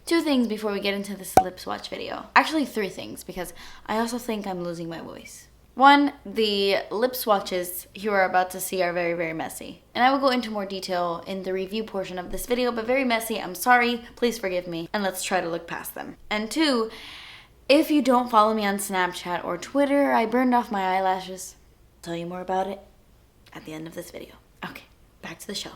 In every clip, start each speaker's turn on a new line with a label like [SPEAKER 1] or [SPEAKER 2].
[SPEAKER 1] Two things before we get into this lip swatch video. Actually, three things, because I also think I'm losing my voice. One, the lip swatches you are about to see are very, very messy. And I will go into more detail in the review portion of this video, but very messy, I'm sorry, please forgive me, and let's try to look past them. And two, if you don't follow me on Snapchat or Twitter, I burned off my eyelashes. I'll tell you more about it at the end of this video. Okay, back to the show.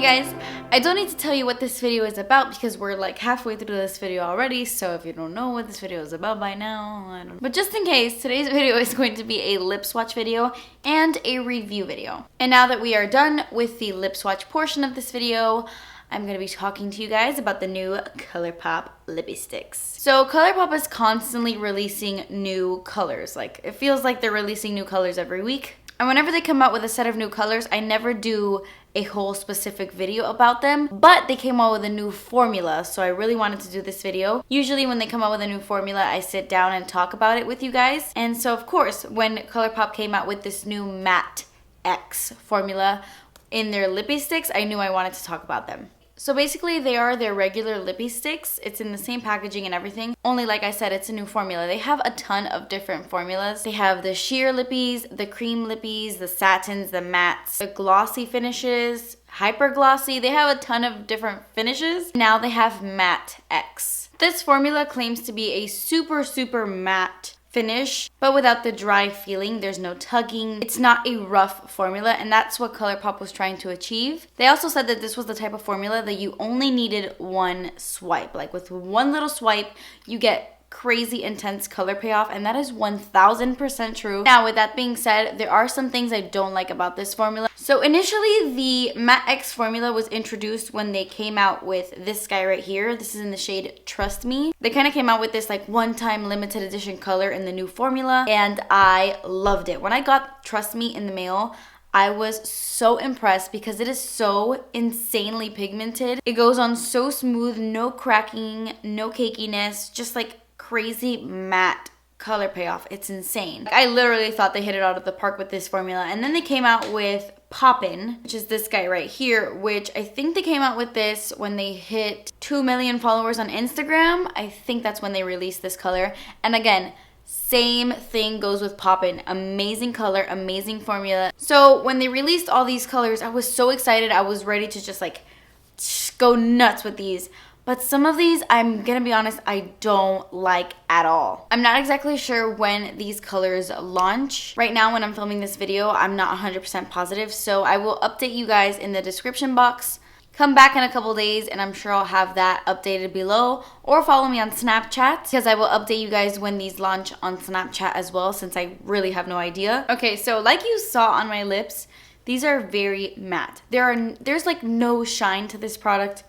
[SPEAKER 1] guys, I don't need to tell you what this video is about because we're like halfway through this video already, so if you don't know what this video is about by now, I don't know. But just in case, today's video is going to be a lip swatch video and a review video. And now that we are done with the lip swatch portion of this video, I'm gonna be talking to you guys about the new Colourpop Lippie Stix. So Colourpop is constantly releasing new colors. Like, it feels like they're releasing new colors every week. And whenever they come out with a set of new colors, I never do a whole specific video about them, but they came out with a new formula, so I really wanted to do this video. Usually when they come out with a new formula, I sit down and talk about it with you guys. And so of course, when Colourpop came out with this new Matte X formula in their Lippie Stix, I knew I wanted to talk about them. So basically, they are their regular Lippie Stix. It's in the same packaging and everything. Only, like I said, it's a new formula. They have a ton of different formulas. They have the sheer lippies, the cream lippies, the satins, the mattes, the glossy finishes, hyper glossy. They have a ton of different finishes. Now they have Matte X. This formula claims to be a super matte finish, but without the dry feeling. There's no tugging. It's not a rough formula, and that's what Colourpop was trying to achieve. They also said that this was the type of formula that you only needed one swipe. Like, with one little swipe, you get crazy intense color payoff, and that is 1000% true. Now, with that being said, there are some things I don't like about this formula. So initially, the Matte X formula was introduced when they came out with this guy right here. This is in the shade Trust Me. They kind of came out with this like one-time limited edition color in the new formula, and I loved it. When I got Trust Me in the mail, I was so impressed because it is so insanely pigmented. It goes on so smooth, no cracking, no cakiness, just like crazy matte color payoff. It's insane. I literally thought they hit it out of the park with this formula. And then they came out with POPPIN, which is this guy right here, which I think they came out with this when they hit 2 million followers on Instagram. I think that's when they released this color. And again, same thing goes with POPPIN. Amazing color, amazing formula. So when they released all these colors, I was so excited. I was ready to just like go nuts with these. But some of these, I'm gonna be honest, I don't like at all. I'm not exactly sure when these colors launch. Right now, when I'm filming this video, I'm not 100% positive, so I will update you guys in the description box. Come back in a couple days and I'm sure I'll have that updated below, or follow me on Snapchat because I will update you guys when these launch on Snapchat as well, since I really have no idea. Okay, so like you saw on my lips, these are very matte. There's like no shine to this product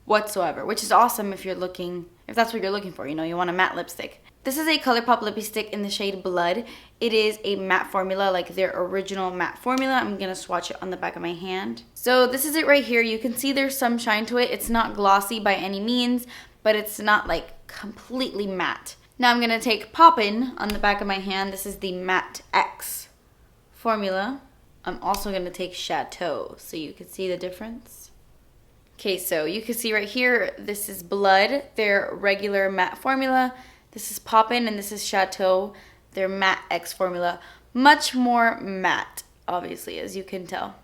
[SPEAKER 1] whatsoever, which is awesome if that's what you're looking for, you know, you want a matte lipstick. This is a Colourpop Lippie Stick in the shade Blood. It is a matte formula, like their original matte formula. I'm gonna swatch it on the back of my hand. So this is it right here. You can see there's some shine to it. It's not glossy by any means, but it's not like completely matte. Now I'm gonna take POPPIN on the back of my hand. This is the Matte X formula. I'm also gonna take CHATEAU so you can see the difference. Okay, so you can see right here, this is Blood, their regular matte formula. This is POPPIN, and this is CHATEAU, their Matte X formula. Much more matte, obviously, as you can tell.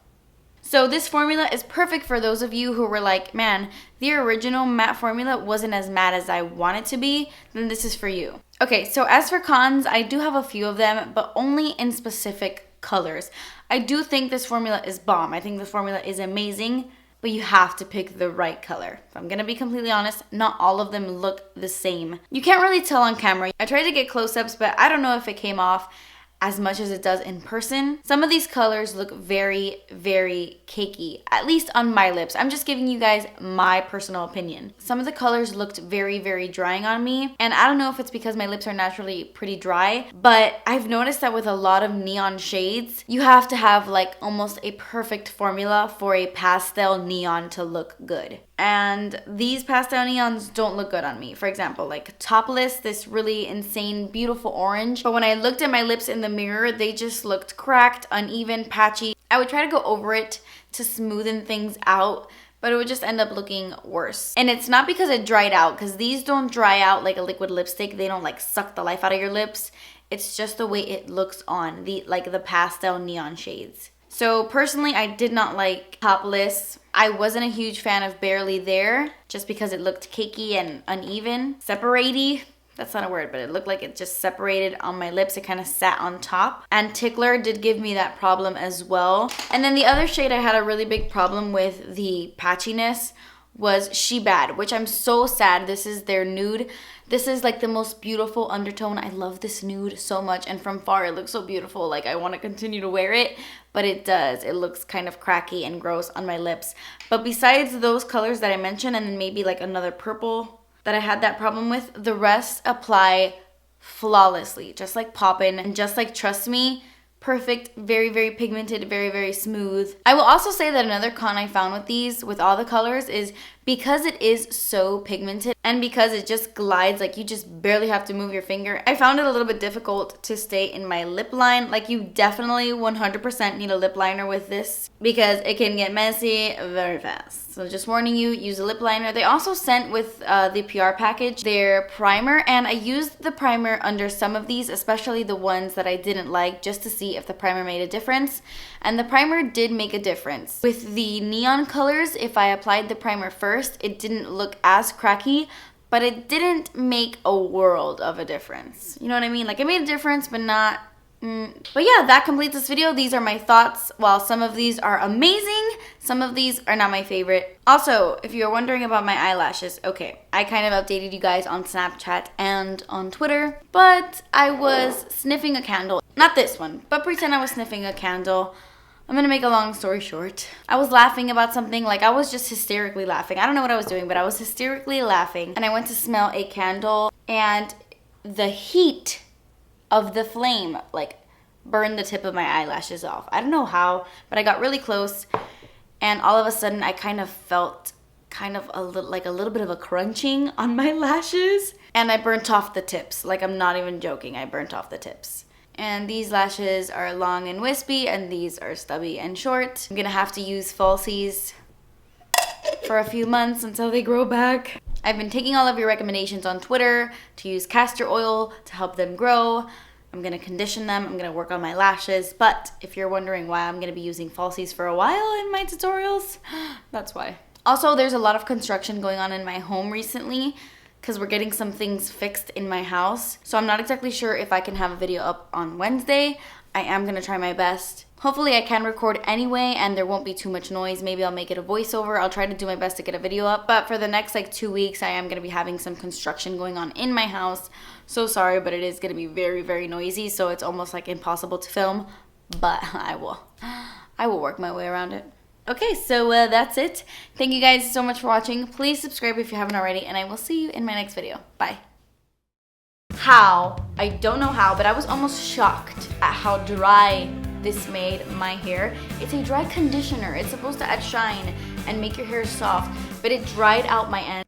[SPEAKER 1] So this formula is perfect for those of you who were like, man, the original matte formula wasn't as matte as I want it to be, then this is for you. Okay, so as for cons, I do have a few of them, but only in specific colors. I do think this formula is bomb. I think this formula is amazing, but you have to pick the right color. If I'm gonna be completely honest, not all of them look the same. You can't really tell on camera. I tried to get close-ups, but I don't know if it came off as much as it does in person. Some of these colors look very cakey, at least on my lips. I'm just giving you guys my personal opinion. Some of the colors looked very drying on me, and I don't know if it's because my lips are naturally pretty dry, but I've noticed that with a lot of neon shades, you have to have like almost a perfect formula for a pastel neon to look good. And these pastel neons don't look good on me. For example, like Topless, this really insane, beautiful orange. But when I looked at my lips in the mirror, they just looked cracked, uneven, patchy. I would try to go over it to smoothen things out, but it would just end up looking worse. And it's not because it dried out, because these don't dry out like a liquid lipstick. They don't like suck the life out of your lips. It's just the way it looks on the pastel neon shades. So personally, I did not like Topless. I wasn't a huge fan of Barely There, just because it looked cakey and uneven. Separate-y, that's not a word, but it looked like it just separated on my lips. It kind of sat on top. And TICKLER did give me that problem as well. And then the other shade I had a really big problem with the patchiness was She Bad, which I'm so sad. This is their nude. This is like the most beautiful undertone. I love this nude so much, and from far it looks so beautiful. Like I want to continue to wear it, but it does. It looks kind of cracky and gross on my lips. But besides those colors that I mentioned, and then maybe like another purple that I had that problem with, the rest apply flawlessly, just like Poppin', and just like Trust Me. Perfect, very, very pigmented, very, very smooth. I will also say that another con I found with these, with all the colors, is because it is so pigmented and because it just glides, like you just barely have to move your finger, I found it a little bit difficult to stay in my lip line. Like you definitely 100% need a lip liner with this because it can get messy very fast. So just warning you, use a lip liner. They also sent with the PR package their primer, and I used the primer under some of these, especially the ones that I didn't like, just to see if the primer made a difference. And the primer did make a difference. With the neon colors, if I applied the primer first, it didn't look as cracky, but it didn't make a world of a difference. You know what I mean? Like it made a difference, but not... But yeah, that completes this video. These are my thoughts. While some of these are amazing, some of these are not my favorite. Also, if you're wondering about my eyelashes, okay, I kind of updated you guys on Snapchat and on Twitter, but I was sniffing a candle. Not this one, but pretend I was sniffing a candle. I'm gonna make a long story short. I was laughing about something, like I was just hysterically laughing. I don't know what I was doing, but I was hysterically laughing, and I went to smell a candle, and the heat of the flame like burned the tip of my eyelashes off. I don't know how, but I got really close, and all of a sudden I kind of felt a little bit of a crunching on my lashes, and I burnt off the tips. Like I'm not even joking, I burnt off the tips. And these lashes are long and wispy, and these are stubby and short. I'm gonna have to use falsies for a few months until they grow back. I've been taking all of your recommendations on Twitter to use castor oil to help them grow. I'm gonna condition them, I'm gonna work on my lashes, but if you're wondering why I'm gonna be using falsies for a while in my tutorials, that's why. Also, there's a lot of construction going on in my home recently because we're getting some things fixed in my house. So I'm not exactly sure if I can have a video up on Wednesday. I am gonna try my best. Hopefully I can record anyway and there won't be too much noise. Maybe I'll make it a voiceover. I'll try to do my best to get a video up. But for the next like 2 weeks, I am gonna be having some construction going on in my house. So sorry, but it is gonna be very, very noisy. So it's almost like impossible to film, but I will work my way around it. Okay, so that's it. Thank you guys so much for watching. Please subscribe if you haven't already, and I will see you in my next video. Bye. How? I don't know how, but I was almost shocked at how dry this made my hair. It's a dry conditioner. It's supposed to add shine and make your hair soft, but it dried out my ends.